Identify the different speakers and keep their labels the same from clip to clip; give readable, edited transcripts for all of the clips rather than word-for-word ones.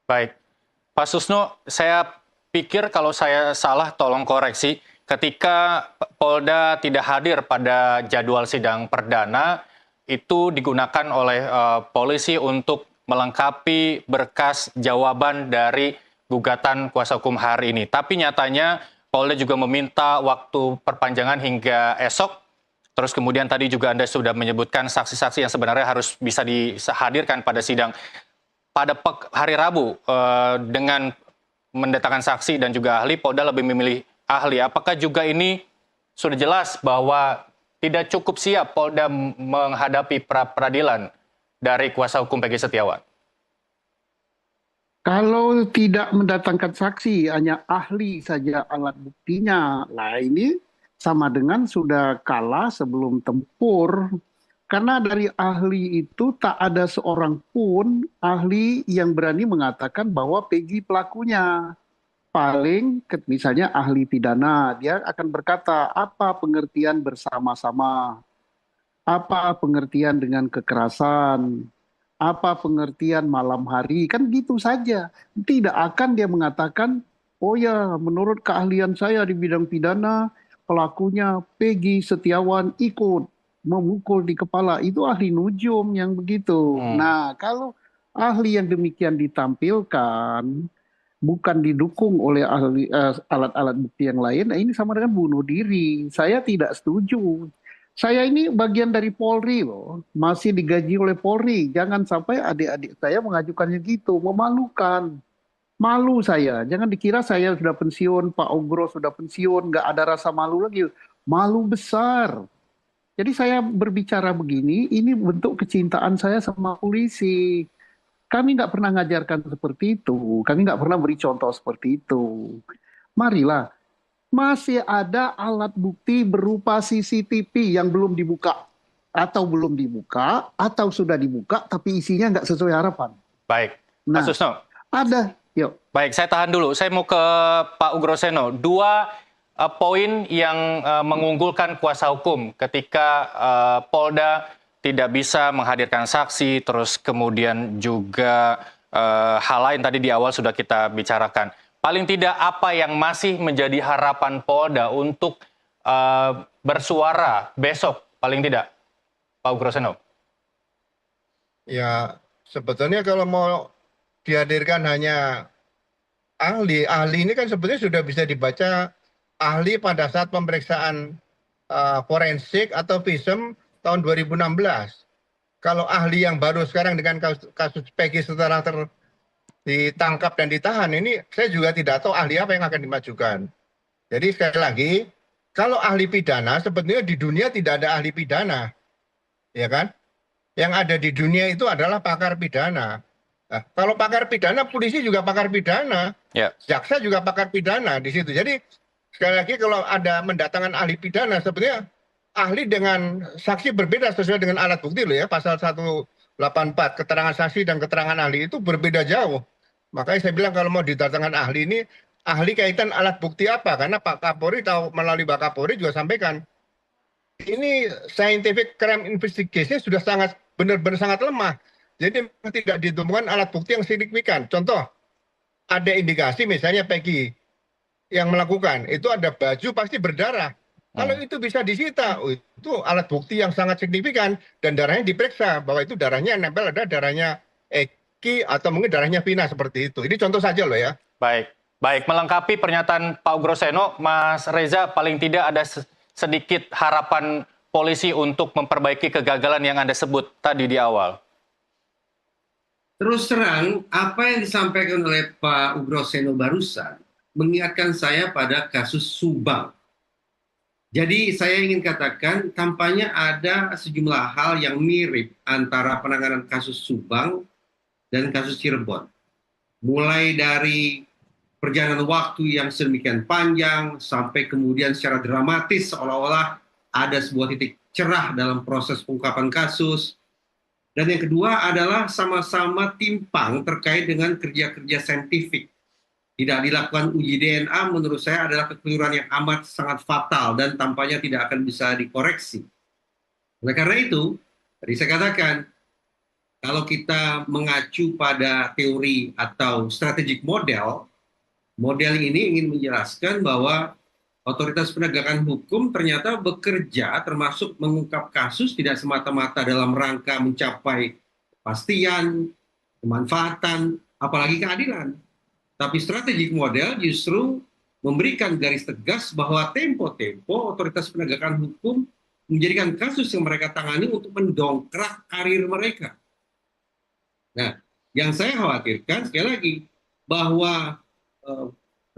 Speaker 1: Baik, Pak Susno, saya pikir kalau saya salah tolong koreksi. Ketika Polda tidak hadir pada jadwal sidang perdana, itu digunakan oleh polisi untuk melengkapi berkas jawaban dari gugatan kuasa hukum hari ini. Tapi nyatanya Polda juga meminta waktu perpanjangan hingga esok. Terus kemudian tadi juga Anda sudah menyebutkan saksi-saksi yang sebenarnya harus bisa dihadirkan pada sidang pada hari Rabu dengan mendatangkan saksi dan juga ahli, Polda lebih memilih ahli. Apakah juga ini sudah jelas bahwa tidak cukup siap Polda menghadapi pra-peradilan dari kuasa hukum Peggy Setiawan?
Speaker 2: Kalau tidak mendatangkan saksi, hanya ahli saja alat buktinya. Nah, ini sama dengan sudah kalah sebelum tempur. Karena dari ahli itu tak ada seorang pun ahli yang berani mengatakan bahwa Peggy pelakunya. Paling misalnya ahli pidana, dia akan berkata apa pengertian bersama-sama, apa pengertian dengan kekerasan, apa pengertian malam hari, kan gitu saja. Tidak akan dia mengatakan, oh ya menurut keahlian saya di bidang pidana, pelakunya Peggy Setiawan ikut memukul di kepala. Itu ahli nujum yang begitu.
Speaker 1: Hmm.
Speaker 2: Nah, kalau ahli yang demikian ditampilkan, bukan didukung oleh ahli alat-alat bukti yang lain, nah ini sama dengan bunuh diri. Saya tidak setuju. Saya ini bagian dari Polri loh, masih digaji oleh Polri. Jangan sampai adik-adik saya mengajukannya gitu, memalukan. Malu saya, jangan dikira saya sudah pensiun, Pak Ugro sudah pensiun, nggak ada rasa malu lagi. Malu besar. Jadi saya berbicara begini, ini bentuk kecintaan saya sama polisi. Kami nggak pernah ngajarkan seperti itu, kami nggak pernah beri contoh seperti itu. Marilah, masih ada alat bukti berupa CCTV yang belum dibuka atau sudah dibuka tapi isinya nggak sesuai harapan.
Speaker 1: Baik, Pak
Speaker 2: Nah,
Speaker 1: Susno.
Speaker 2: ada, yuk.
Speaker 1: Baik, saya tahan dulu. Saya mau ke Pak Ugroseno. Dua poin yang mengunggulkan kuasa hukum ketika Polda tidak bisa menghadirkan saksi, terus kemudian juga hal lain tadi di awal sudah kita bicarakan. Paling tidak apa yang masih menjadi harapan Polda untuk bersuara besok, paling tidak, Pak Ugroseno?
Speaker 3: Ya, sebetulnya kalau mau dihadirkan hanya ahli, ahli ini kan sebetulnya sudah bisa dibaca ahli pada saat pemeriksaan forensik atau visum tahun 2016. Kalau ahli yang baru sekarang dengan kasus Peggy setelah ditangkap dan ditahan, ini saya juga tidak tahu ahli apa yang akan dimajukan. Jadi sekali lagi, kalau ahli pidana sebetulnya di dunia tidak ada ahli pidana, ya kan? Yang ada di dunia itu adalah pakar pidana. Nah, kalau pakar pidana, polisi juga pakar pidana,
Speaker 1: Ya.
Speaker 3: jaksa juga pakar pidana di situ. Jadi sekali lagi kalau ada mendatangkan ahli pidana, sebenarnya ahli dengan saksi berbeda sesuai dengan alat bukti loh ya, pasal 184 keterangan saksi dan keterangan ahli itu berbeda jauh. Makanya saya bilang kalau mau didatangkan ahli ini, ahli kaitan alat bukti apa? Karena Pak Kapolri tahu melalui Pak Kapolri juga sampaikan, ini scientific crime investigation sudah sangat benar-benar sangat lemah. Jadi tidak ditemukan alat bukti yang signifikan. Contoh, ada indikasi misalnya Peggy yang melakukan, itu ada baju pasti berdarah. Kalau itu bisa disita, itu alat bukti yang sangat signifikan dan darahnya diperiksa bahwa itu darahnya nempel ada darahnya Eki atau mungkin darahnya Vina seperti itu. Ini contoh saja loh ya.
Speaker 1: Baik, baik. Melengkapi pernyataan Pak Ugroseno, Mas Reza, paling tidak ada sedikit harapan polisi untuk memperbaiki kegagalan yang Anda sebut tadi di awal.
Speaker 4: Terus terang, apa yang disampaikan oleh Pak Ugroseno barusan mengingatkan saya pada kasus Subang. Jadi saya ingin katakan tampaknya ada sejumlah hal yang mirip antara penanganan kasus Subang dan kasus Cirebon. Mulai dari perjalanan waktu yang sedemikian panjang sampai kemudian secara dramatis seolah-olah ada sebuah titik cerah dalam proses pengungkapan kasus. Dan yang kedua adalah sama-sama timpang terkait dengan kerja-kerja saintifik. Tidak dilakukan uji DNA menurut saya adalah kekeliruan yang amat sangat fatal dan tampaknya tidak akan bisa dikoreksi. Oleh karena itu, tadi saya katakan, Kalau kita mengacu pada teori atau strategic model, model ini ingin menjelaskan bahwa otoritas penegakan hukum ternyata bekerja termasuk mengungkap kasus tidak semata-mata dalam rangka mencapai kepastian, kemanfaatan, apalagi keadilan. Tapi strategic model justru memberikan garis tegas bahwa tempo-tempo otoritas penegakan hukum menjadikan kasus yang mereka tangani untuk mendongkrak karir mereka. Nah, yang saya khawatirkan sekali lagi bahwa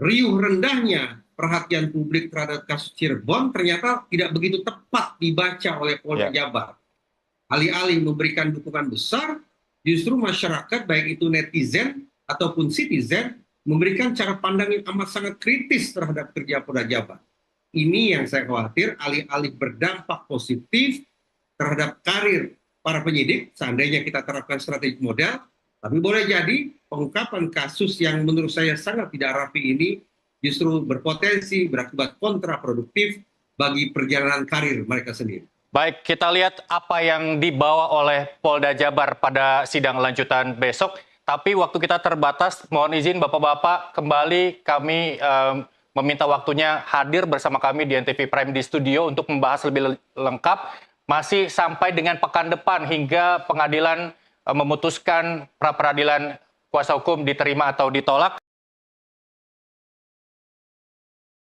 Speaker 4: riuh rendahnya perhatian publik terhadap kasus Cirebon ternyata tidak begitu tepat dibaca oleh Polda Jabar. Alih-alih memberikan dukungan besar, justru masyarakat baik itu netizen ataupun citizen memberikan cara pandang yang amat sangat kritis terhadap kerja Polda Jabar. Ini yang saya khawatir, alih-alih berdampak positif terhadap karir para penyidik, seandainya kita terapkan strategi model, tapi boleh jadi pengungkapan kasus yang menurut saya sangat tidak rapi ini justru berpotensi berakibat kontraproduktif bagi perjalanan karir mereka sendiri.
Speaker 1: Baik, kita lihat apa yang dibawa oleh Polda Jabar pada sidang lanjutan besok. Tapi waktu kita terbatas, mohon izin Bapak-Bapak, kembali kami meminta waktunya hadir bersama kami di NTV Prime di studio untuk membahas lebih lengkap. Masih sampai dengan pekan depan hingga pengadilan memutuskan pra-peradilan kuasa hukum diterima atau ditolak.